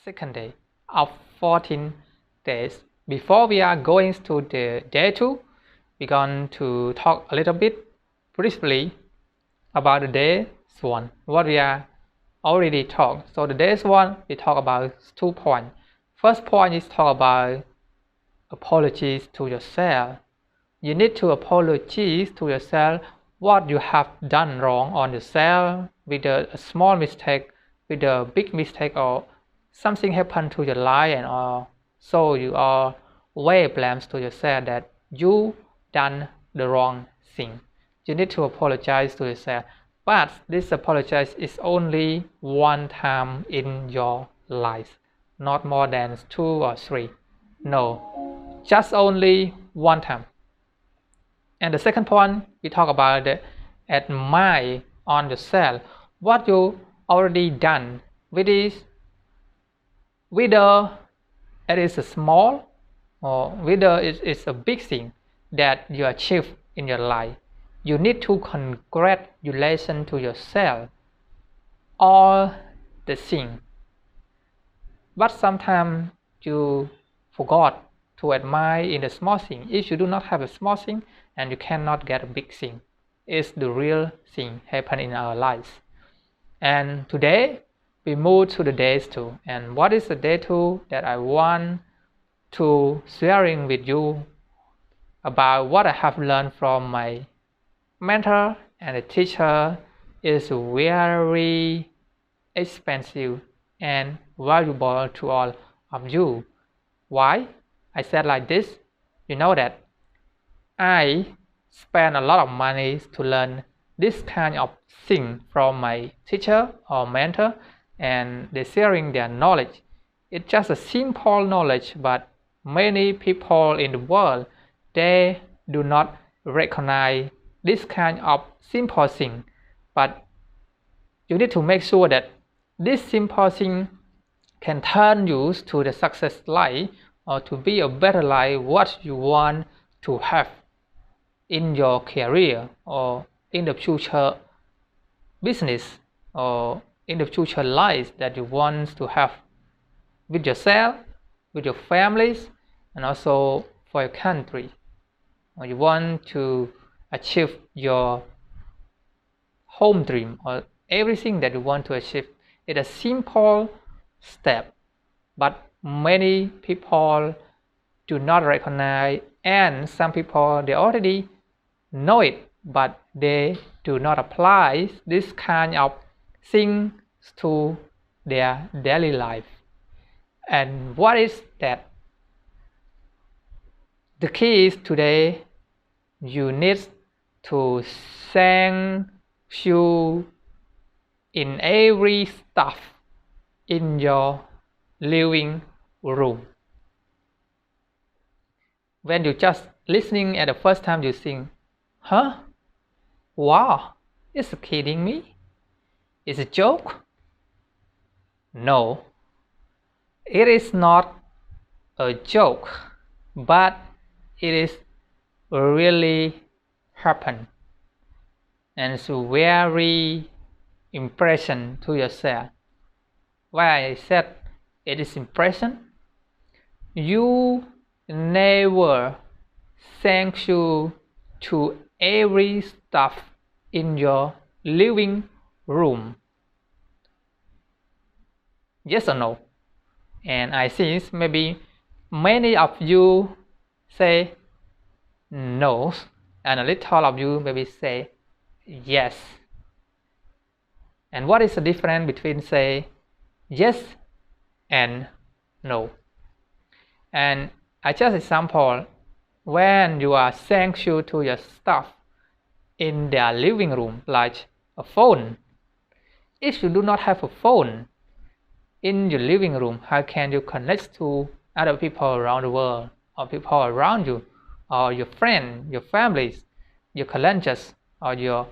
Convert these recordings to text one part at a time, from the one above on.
second day of 14 days. Before we are going to the day 2, we're going to talk a little bit briefly about the day 1, what we are already talked. So the day 1, we talk about 2 points. First point is talk about apologies to yourself. You need to apologize to yourself what you have done wrong on yourself with a small mistake, with a big mistake, or something happened to your life, and so you are way blames to yourself that you done the wrong thing. You need to apologize to yourself, but this apologize is only one time in your life, not more than 2 or 3. No, just only one time. And the second point, we talk about the admire on yourself, what you already done with this, whether it is a small or whether it is a big thing that you achieve in your life. You need to congratulate to yourself all the thing. But sometimes you forgot to admire in the small thing. If you do not have a small thing, and you cannot get a big thing. It's the real thing happen in our lives. And today we move to the day 2. And what is the day 2 that I want to sharing with you about what I have learned from my mentor and the teacher is very expensive and valuable to all of you. Why? I said like this. You know that I spend a lot of money to learn this kind of thing from my teacher or mentor, and they're sharing their knowledge. It's just a simple knowledge, but many people in the world, they do not recognize this kind of simple thing. But you need to make sure that this simple thing can turn you to the success life, or to be a better life, what you want to have in your career, or in the future business, or in the future life that you want to have with yourself, with your families, and also for your country. Or you want to achieve your home dream, or everything that you want to achieve. It's a simple step, but many people do not recognize, and some people, they already know it, but they do not apply this kind of things to their daily life. And what is that? The key is today you need to thank you in every stuff in your living room. When you just listening at the first time, you think, huh? Wow, is it kidding me? Is it a joke? No, it is not a joke, but it is really happen, and it's very impression to yourself. Why I said it is impression? You never thank you to every stuff in your living room. Yes or no? And I think maybe many of you say no, and a little of you maybe say yes. And what is the difference between say yes and no? And I just example, when you are thank you to your stuff in their living room, like a phone. If you do not have a phone in your living room, how can you connect to other people around the world, or people around you, or your friends, your families, your colleagues, or your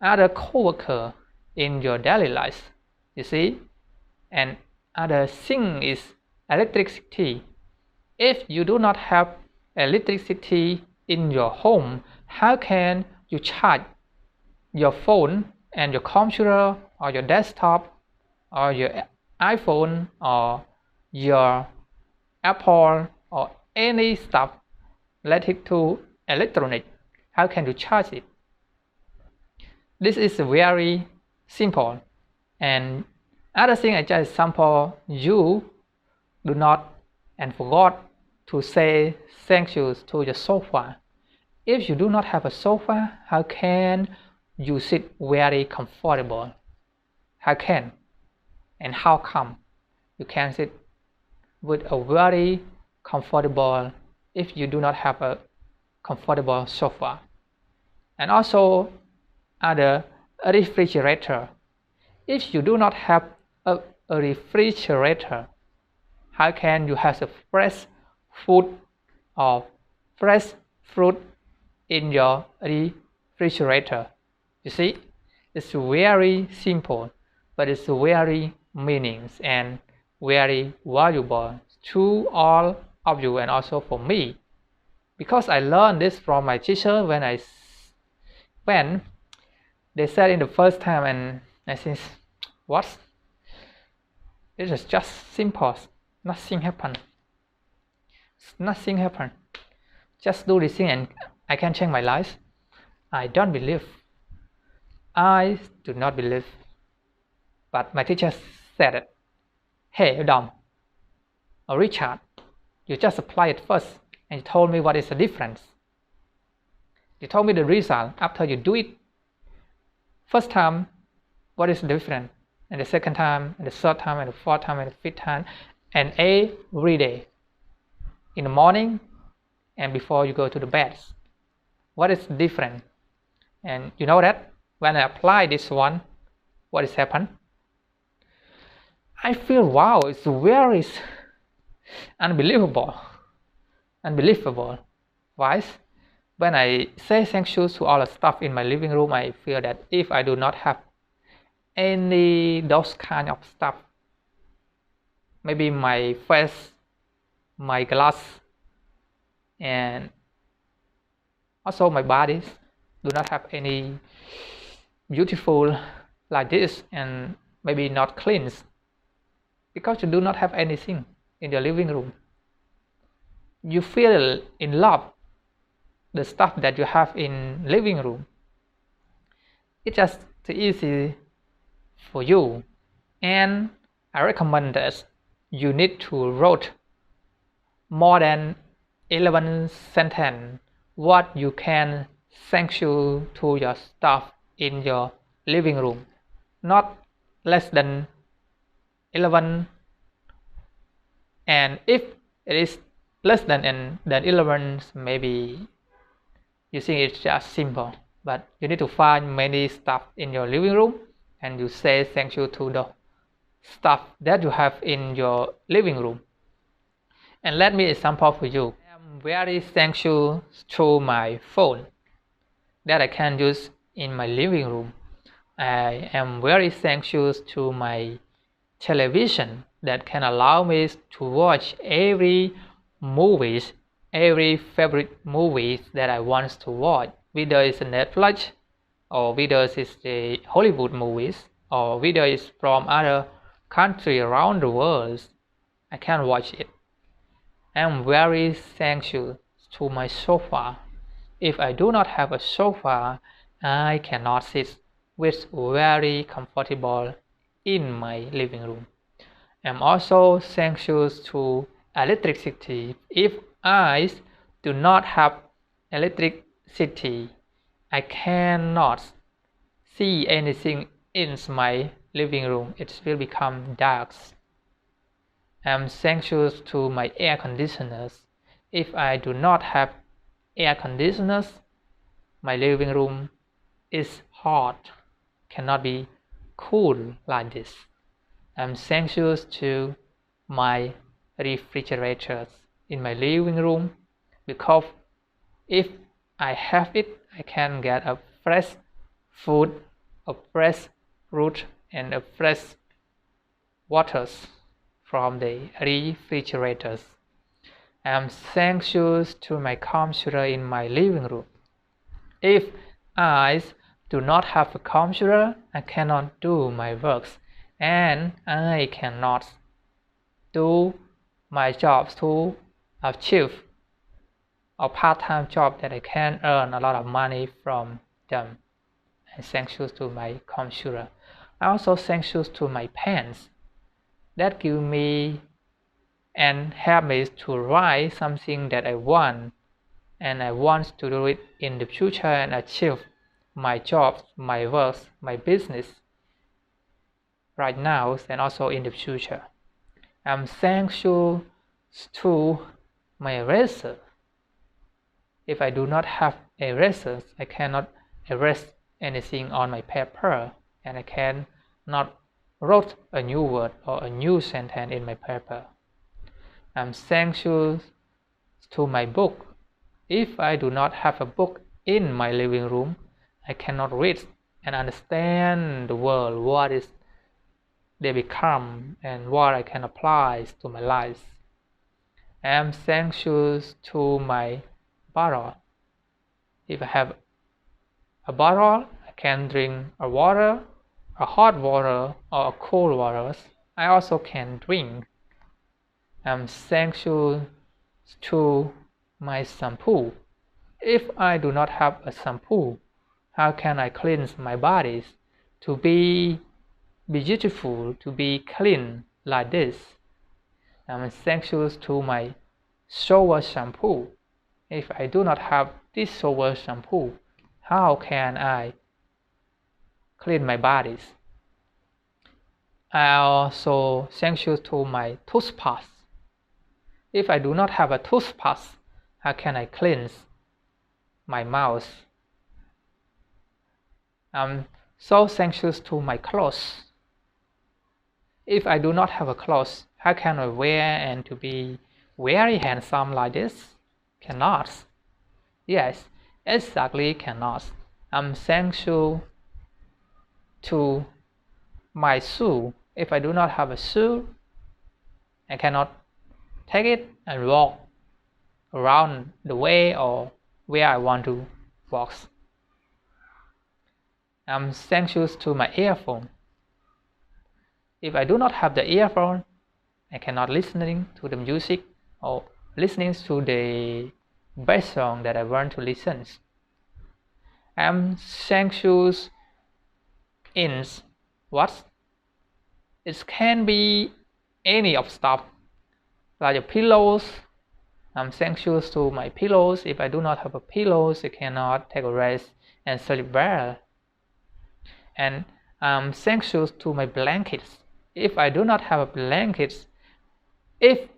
other co-worker in your daily life? You see? And other thing is electricity. If you do not have electricity in your home, how can you charge your phone and your computer or your desktop or your iPhone or your Apple or any stuff related to electronic. How can you charge it? This is very simple. And other thing, I just example, you do not and forgot to say thank you to your sofa. If you do not have a sofa, how can you sit very comfortable? How can? And how come you can sit with a very comfortable if you do not have a comfortable sofa? And also other refrigerator. If you do not have a refrigerator, how can you have a fresh food or fresh fruit in your refrigerator? You see, it's very simple, but it's very meanings and very valuable to all of you and also for me, because I learned this from my teacher when they said in the first time, and I think, what? It is just simple. Nothing happened. Nothing happened. Just do this thing and I can change my life. I don't believe. I do not believe. But my teacher said it. Hey, Dom, or Richard, you just apply it first and you told me what is the difference. You told me the result after you do it. First time, what is the difference? And the second time, and the third time, and the fourth time, and the fifth time, and every day, in the morning and before you go to the bed. What is different? And you know that when I apply this one, what has happened? I feel, wow, it's very unbelievable. Why? When I say thank you to all the stuff in my living room, I feel that if I do not have any those kind of stuff, maybe my face, my glass, and also my body do not have any beautiful like this, and maybe not clean, because you do not have anything in your living room. You feel in love the stuff that you have in living room. It's just easy for you, and I recommend that you need to write more than 11 sentences what you can thank you to your stuff in your living room, not less than 11. And if it is less than 11, maybe you think it's just simple, but you need to find many stuff in your living room and you say thank you to the stuff that you have in your living room. And let me example for you. I am very thankful to my phone that I can use in my living room. I am very thankful to my television that can allow me to watch every movies, every favorite movies that I want to watch, whether it's Netflix or whether it's the Hollywood movies or whether it's from other country around the world. I can watch it. I am very thankful to my sofa. If I do not have a sofa, I cannot sit with very comfortable in my living room. I'm also thankful to electricity. If I do not have electricity, I cannot see anything in my living room. It will become dark. I'm thankful to my air conditioners. If I do not have air conditioners, my living room is hot, cannot be cool like this. I'm thankful to my refrigerators in my living room, because if I have it, I can get a fresh food, a fresh fruit, and a fresh waters from the refrigerators. I'm thankful to my computer in my living room. If I do not have a computer, I cannot do my works. and I cannot do my jobs to achieve a part-time job that I can earn a lot of money from them. And thanks to my computer. I also thanks to my pens that give me and help me to write something that I want, and I want to do it in the future and achieve my jobs, my work, my business right now and also in the future. I'm thankful to my eraser. If I do not have erasers, I cannot erase anything on my paper, and I cannot write a new word or a new sentence in my paper. I'm thankful to my book. If I do not have a book in my living room, I cannot read and understand the world, what is they become, and what I can apply to my life. I am thankful to my bottle. If I have a bottle, I can drink a water, a hot water or a cold water. I also can drink. I'm thankful to my shampoo. If I do not have a shampoo, how can I cleanse my body to be beautiful, to be clean like this? I'm thankful to my shower shampoo. If I do not have this shower shampoo, how can I clean my body? I also thankful to my toothpaste. If I do not have a toothpaste, how can I cleanse my mouth? I'm so thankful to my clothes. If I do not have a clothes, how can I wear and to be very handsome like this? Cannot. Yes, exactly cannot. I'm thankful to my shoe. If I do not have a shoe, I cannot take it and walk around the way or where I want to walk. I'm thankful to my earphone. If I do not have the earphone, I cannot listening to the music or listening to the best song that I want to listen. I'm thankful in what? It can be any of stuff like the pillows. I'm thankful to my pillows. If I do not have a pillows, I cannot take a rest and sleep well. And I'm thankful to my blankets. If I do not have a blanket, if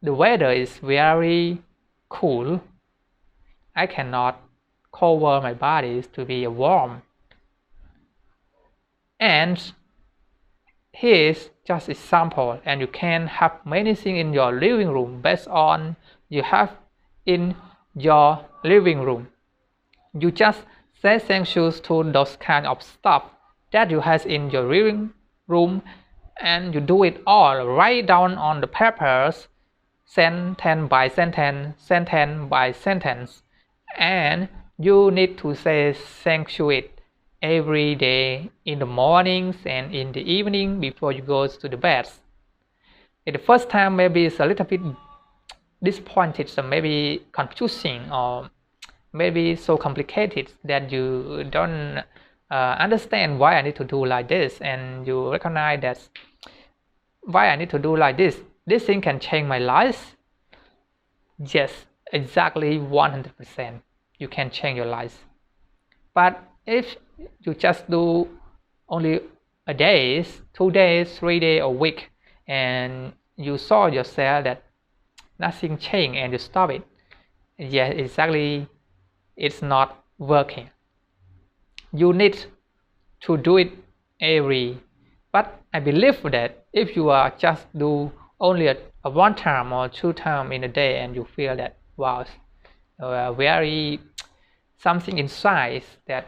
the weather is very cool, I cannot cover my body to be warm. And here's just an example, and you can have many things in your living room based on you have in your living room. You just say thank you to those kind of stuff that you have in your living room, and you do it all, write down on the papers, sentence by sentence, sentence by sentence, and you need to say thank you it every day in the mornings and in the evening before you go to the bed. At the first time maybe it's a little bit disappointed, so maybe confusing or maybe so complicated that you don't understand why I need to do like this, and you recognize that why I need to do like this thing can change my life. Yes, exactly 100% you can change your life. But if you just do only a day, 2 days, 3 days, a week, and you saw yourself that nothing changed and you stop it, yeah, exactly, it's not working. You need to do it every. But I believe that if you are just do only a one time or 2 times in a day, and you feel that wow, very something inside that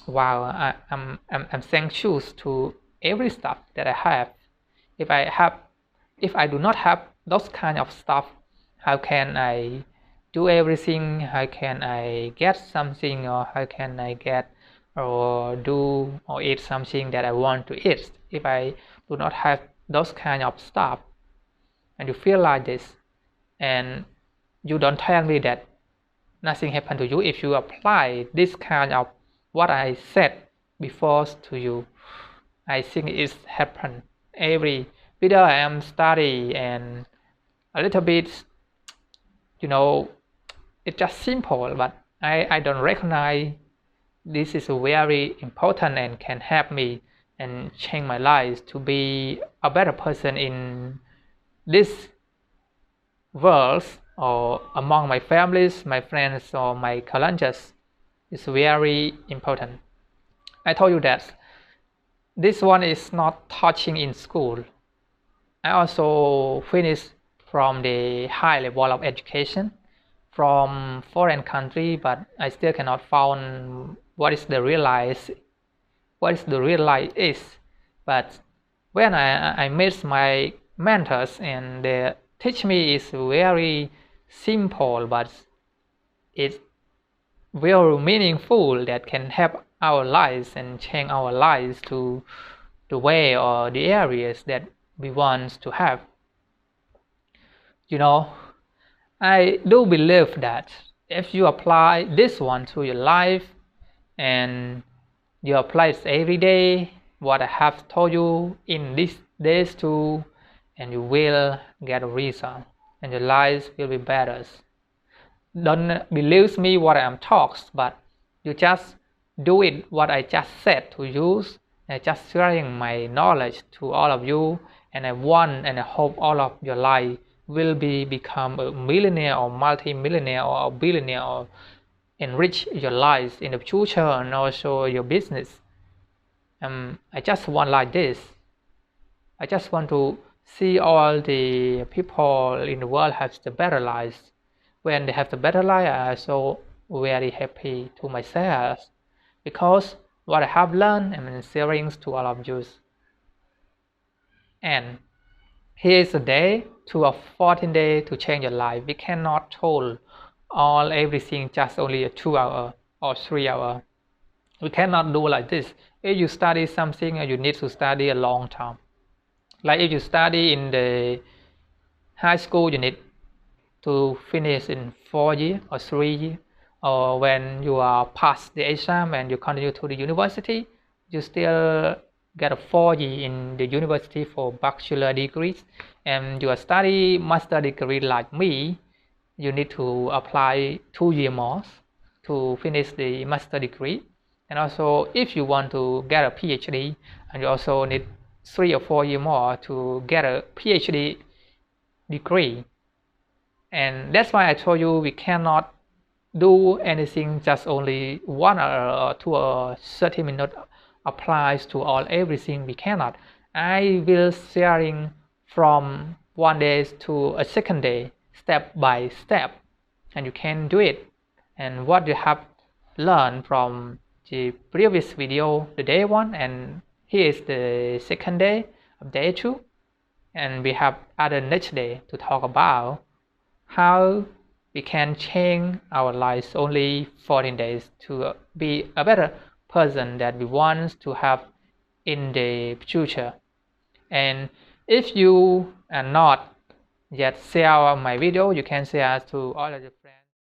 wow, I'm thankful to every stuff that I have. If I do not have those kind of stuff, how can I do everything? How can I get something, or how can I get or do or eat something that I want to eat? if I do not have those kind of stuff, and you feel like this, and you don't tell me that nothing happened to you if you apply this kind of what I said before to you. I think it's happened every video I am study, and a little bit, it's just simple, but I don't recognize this is very important and can help me and change my life to be a better person in this world or among my families, my friends, or my colleagues. It's very important. I told you that this one is not touching in school. I also finished from the high level of education from foreign country, but I still cannot find what is the real life is. But when I meet my mentors and they teach me, is very simple, but it's very meaningful that can help our lives and change our lives to the way or the areas that we want to have. I do believe that if you apply this one to your life and you apply it every day, what I have told you in these days too, and you will get a result and your life will be better. Don't believe me what I am talks, but you just do it what I just said to you. I just sharing my knowledge to all of you, and I want and I hope all of your life will become a millionaire or multi-millionaire or a billionaire or enrich your life in the future and also your business. I just want like this. I just want to see all the people in the world have the better lives. When they have the better life, I also very happy to myself because what I have learned I'm sharing to all of you. And here is a day to a 14 day to change your life. We cannot told all everything just only a 2 hour or 3 hour. We cannot do like this. If you study something, you need to study a long time. Like if you study in the high school, you need to finish in 4 years or 3 years. Or when you are past the exam and you continue to the university, you still get a 4 years in the university for bachelor degrees. And you study master degree like me, you need to apply 2 years more to finish the master degree. And also if you want to get a PhD, and you also need 3 or 4 years more to get a PhD degree. And that's why I told you we cannot do anything just only 1 hour or 2 or 30 minutes applies to all everything. We cannot. I will sharing from 1 day to a second day, step by step, and you can do it. And what you have learned from the previous video, the day 1, and here is the second day of day 2, and we have other next day to talk about how we can change our lives only 14 days to be a better person that we want to have in the future. And if you are not yet share my video, you can share to all of your friends.